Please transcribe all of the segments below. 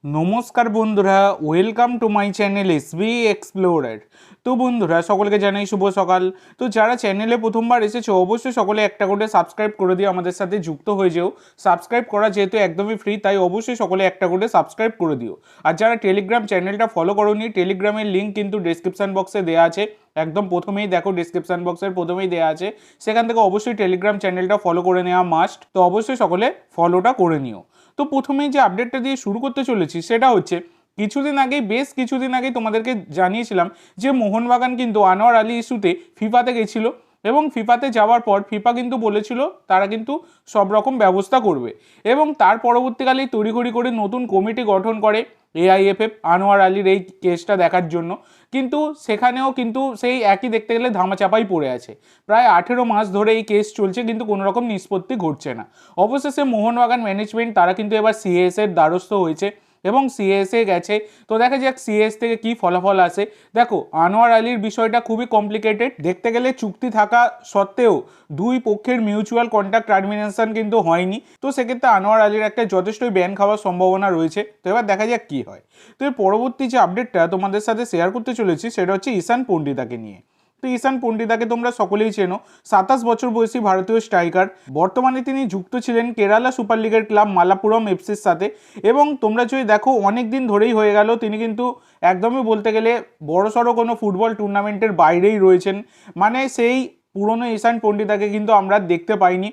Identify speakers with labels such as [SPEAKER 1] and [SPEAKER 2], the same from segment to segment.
[SPEAKER 1] নমস্কার বন্ধুরা, welcome to my channel SB explorer. তো বন্ধুরা, সকলকে জানাই শুভ সকাল। তো যারা চ্যানেলে প্রথমবার এসেছো অবশ্যই সকলে একটা করে সাবস্ক্রাইব করে দিও, আমাদের সাথে যুক্ত হয়ে যেও। সাবস্ক্রাইব করা যেহেতু একদমই ফ্রি, তাই অবশ্যই সকলে একটা করে সাবস্ক্রাইব করে দিও। আর যারা টেলিগ্রাম চ্যানেলটা ফলো করোনি, টেলিগ্রামের লিঙ্ক কিন্তু ডেসক্রিপশন বক্সে দেওয়া আছে। একদম প্রথমেই দেখো, ডেসক্রিপশন বক্সের প্রথমেই দেওয়া আছে, সেখান থেকে অবশ্যই টেলিগ্রাম চ্যানেলটা ফলো করে নেওয়া মাস্ট। তো অবশ্যই সকলে ফলোটা করে নিও। তো প্রথমেই যে আপডেটটা দিয়ে শুরু করতে চলেছি সেটা হচ্ছে, বেশ কিছুদিন আগেই তোমাদেরকে জানিয়েছিলাম যে মোহনবাগান কিন্তু আনোয়ার আলী ইস্যুতে ফিফাতে গেছিল, এবং ফিফাতে যাওয়ার পর ফিফা কিন্তু বলেছিল তারা কিন্তু সব রকম ব্যবস্থা করবে, এবং তার পরবর্তীকালেই তড়িঘড়ি করে নতুন কমিটি গঠন করে এআইএফএফ আনোয়ার আলীর এই কেসটা দেখার জন্য। কিন্তু সেখানেও কিন্তু সেই একই দেখতে গেলে ধামাচাপাই পড়ে আছে। প্রায় 18 মাস ধরে এই কেস চলছে, কিন্তু কোনো রকম নিষ্পত্তি ঘটছে না। অবশেষে মোহনবাগান ম্যানেজমেন্ট তারা কিন্তু এবার সিএস এর দ্বারস্থ হয়েছে এবং সিএসএ গেছে। তো দেখা যাক সিএস থেকে কি ফলাফল আসে। দেখো, আনোয়ার আলীর বিষয়টা খুবই কমপ্লিকেটেড। দেখতে গেলে চুক্তি থাকা সত্ত্বেও দুই পক্ষের মিউচুয়াল কন্ট্রাক্ট টার্মিনেশন কিন্তু হয়নি। তো সেক্ষেত্রে আনোয়ার আলীর একটা যথেষ্টই ব্যান খাওয়ার সম্ভাবনা রয়েছে। তো এবার দেখা যাক কি হয়। তো এর পরবর্তী যে আপডেটটা তোমাদের সাথে শেয়ার করতে চলেছি সেটা হচ্ছে ঈশান পণ্ডিতাকে নিয়ে। তো ঈশান পণ্ডিতাকে তোমরা সকলেই চেনো। 27 বছর বয়সী ভারতীয় স্ট্রাইকার। বর্তমানে তিনি যুক্ত ছিলেন কেরালা সুপার লিগের ক্লাব মালাপুরম এফসির সাথে। এবং তোমরা যদি দেখো, অনেক দিন ধরেই হয়ে গেল তিনি কিন্তু একদমই বলতে গেলে বড়সড় কোনো ফুটবল টুর্নামেন্টের বাইরেই রয়েছেন। মানে সেই পুরনো ঈশান পণ্ডিতাকে কিন্তু আমরা দেখতে পাইনি।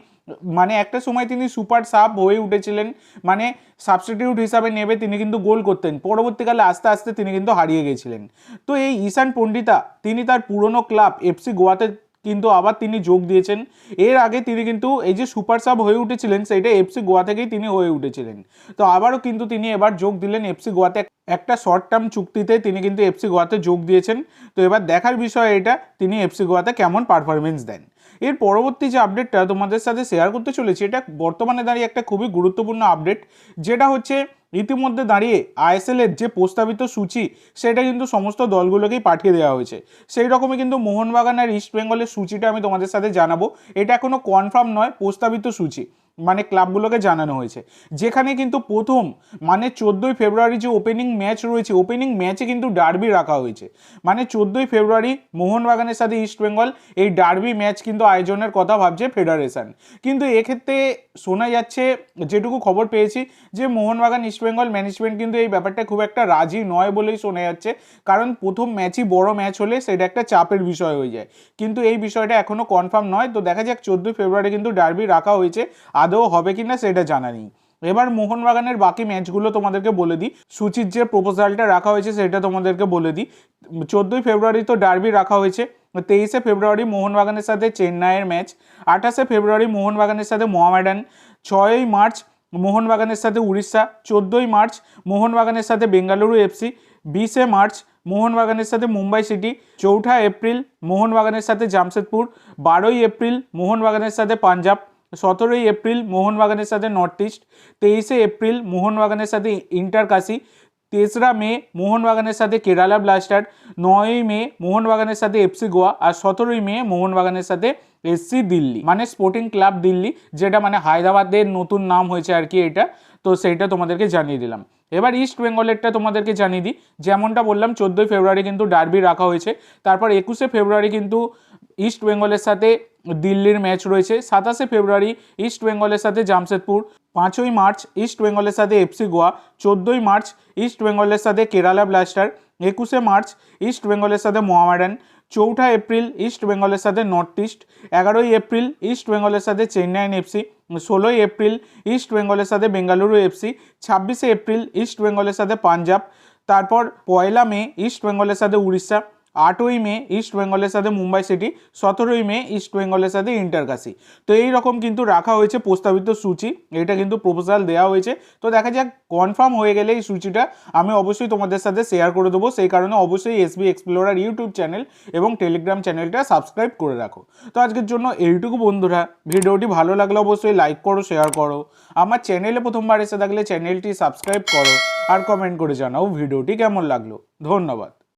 [SPEAKER 1] মানে একটা সময় তিনি সুপার সাব হয়ে উঠেছিলেন, মানে সাবস্টিটিউট হিসাবে নেবে তিনি কিন্তু গোল করতেন। পরবর্তীকালে আস্তে আস্তে তিনি কিন্তু হারিয়ে গেছিলেন। তো এই ঈশান পণ্ডিতা তিনি তার পুরনো ক্লাব এফসি গোয়াতে কিন্তু আবার তিনি যোগ দিয়েছেন। এর আগে তিনি কিন্তু এই যে সুপার সাব হয়ে উঠেছিলেন সেইটা এফসি গোয়া থেকেই তিনি হয়ে উঠেছিলেন। তো আবারও কিন্তু তিনি এবার যোগ দিলেন এফসি গোয়াতে। একটা শর্ট টার্ম চুক্তিতে তিনি কিন্তু এফসি গোয়াতে যোগ দিয়েছেন। তো এবার দেখার বিষয় এটা, তিনি এফসি গোয়াতে কেমন পারফরমেন্স দেন। এর পরবর্তী যে আপডেটটা তোমাদের সাথে শেয়ার করতে চলেছি, এটা বর্তমানে দাঁড়িয়ে একটা খুবই গুরুত্বপূর্ণ আপডেট, যেটা হচ্ছে ইতিমধ্যে দাঁড়িয়ে আইএসএলের যে প্রস্তাবিত সূচি সেটা কিন্তু সমস্ত দলগুলোকেই পাঠিয়ে দেওয়া হয়েছে। সেই রকমই কিন্তু মোহনবাগান আর ইস্ট বেঙ্গলের সূচিটা আমি তোমাদের সাথে জানাবো। এটা এখনো কনফার্ম নয়, প্রস্তাবিত সূচি, মানে ক্লাবগুলোকে জানানো হয়েছে। যেখানে কিন্তু প্রথম মানে 14ই ফেব্রুয়ারি যে ওপেনিং ম্যাচ রয়েছে, ওপেনিং ম্যাচে কিন্তু ডার্বি রাখা হয়েছে। মানে 14ই ফেব্রুয়ারি মোহনবাগানের সাথে ইস্ট বেঙ্গল এই ডার্বি ম্যাচ কিন্তু আয়োজনের কথা ভাবছে ফেডারেশন। কিন্তু এক্ষেত্রে শোনা যাচ্ছে, যেটুকু খবর পেয়েছি, যে মোহনবাগান ইস্ট বেঙ্গল ম্যানেজমেন্ট কিন্তু এই ব্যাপারটা খুব একটা রাজি নয় বলেই শোনা যাচ্ছে। কারণ প্রথম ম্যাচই বড় ম্যাচ হলে সেটা একটা চাপের বিষয় হয়ে যায়। কিন্তু এই বিষয়টা এখনও কনফার্ম নয়। তো দেখা যাক, 14ই ফেব্রুয়ারি কিন্তু ডার্বি রাখা হয়েছে, আদৌ হবে কিনা সেটা জানা নেই। এবার মোহনবাগানের বাকি ম্যাচগুলো তোমাদেরকে বলে দিই। সূচির যে প্রপোজালটা রাখা হয়েছে সেটা তোমাদেরকে বলে দিই। 14ই ফেব্রুয়ারি তো ডার্বি রাখা হয়েছে। 23শে ফেব্রুয়ারি মোহনবাগানের সাথে চেন্নাইয়ের ম্যাচ। 28শে ফেব্রুয়ারি মোহনবাগানের সাথে মোহামেডান। 6ই মার্চ মোহনবাগানের সাথে উড়িষ্যা। 14ই মার্চ মোহনবাগানের সাথে বেঙ্গালুরু এফসি। 20শে মার্চ মোহনবাগানের সাথে মুম্বাই সিটি। 4ঠা এপ্রিল মোহনবাগানের সাথে জামশেদপুর। 12ই এপ্রিল মোহনবাগানের সাথে পাঞ্জাব। 17ই এপ্রিল মোহনবাগানের সাথে নর্থ ইস্ট। 23শে এপ্রিল মোহনবাগানের সাথে ইন্টার কাশি। 3রা মে মোহনবাগানের সাথে কেরালা ব্লাস্টার। 9ই মে মোহনবাগানের সাথে এফসি গোয়া। আর 17ই মে মোহনবাগানের সাথে এসসি দিল্লি, মানে স্পোর্টিং ক্লাব দিল্লি, যেটা মানে হায়দ্রাবাদের নতুন নাম হয়েছে আর কি এটা। তো সেইটা তোমাদেরকে জানিয়ে দিলাম। এবার ইস্ট বেঙ্গলেরটা তোমাদেরকে জানিয়ে দিই। যেমনটা বললাম, 14ই ফেব্রুয়ারি কিন্তু ডার্বি রাখা হয়েছে। তারপর 21শে ফেব্রুয়ারি কিন্তু ইস্ট বেঙ্গলের সাথে দিল্লির ম্যাচ রয়েছে। 27শে ফেব্রুয়ারি ইস্ট বেঙ্গলের সাথে জামশেদপুর। 5ই মার্চ ইস্ট বেঙ্গলের সাথে এফসি গোয়া। 14ই মার্চ ইস্ট বেঙ্গলের সাথে কেরালা ব্লাস্টার। 21শে মার্চ ইস্ট বেঙ্গলের সাথে মোহামেডান। 4ঠা এপ্রিল ইস্ট বেঙ্গলের সাথে নর্থ ইস্ট। 11ই এপ্রিল ইস্ট বেঙ্গলের সাথে চেন্নাই এফসি। 16ই এপ্রিল ইস্ট বেঙ্গলের সাথে বেঙ্গালুরু এফসি। 26শে এপ্রিল ইস্ট বেঙ্গলের সাথে পাঞ্জাব। তারপর 1লা মে ইস্ট বেঙ্গলের সাথে উড়িষ্যা। 8ই মে ইস্ট বেঙ্গলের সাথে মুম্বাই সিটি। 17ই মে ইস্ট বেঙ্গলের সাথে ইন্টার কাশি। তো এই রকম কিন্তু রাখা হয়েছে প্রস্তাবিত সূচি। এটা কিন্তু প্রপোজাল দেওয়া হয়েছে। তো দেখা যাক, কনফার্ম হয়ে গেলে এই সূচিটা আমি অবশ্যই তোমাদের সাথে শেয়ার করে দেবো। সেই কারণে অবশ্যই এসবি এক্সপ্লোরার ইউটিউব চ্যানেল এবং টেলিগ্রাম চ্যানেলটা সাবস্ক্রাইব করে রাখো। তো আজকের জন্য এইটুকু বন্ধুরা। ভিডিওটি ভালো লাগলে অবশ্যই লাইক করো, শেয়ার করো। আমার চ্যানেলে প্রথমবার এসে থাকলে চ্যানেলটি সাবস্ক্রাইব করো, আর কমেন্ট করে জানাও ভিডিওটি কেমন লাগলো। ধন্যবাদ।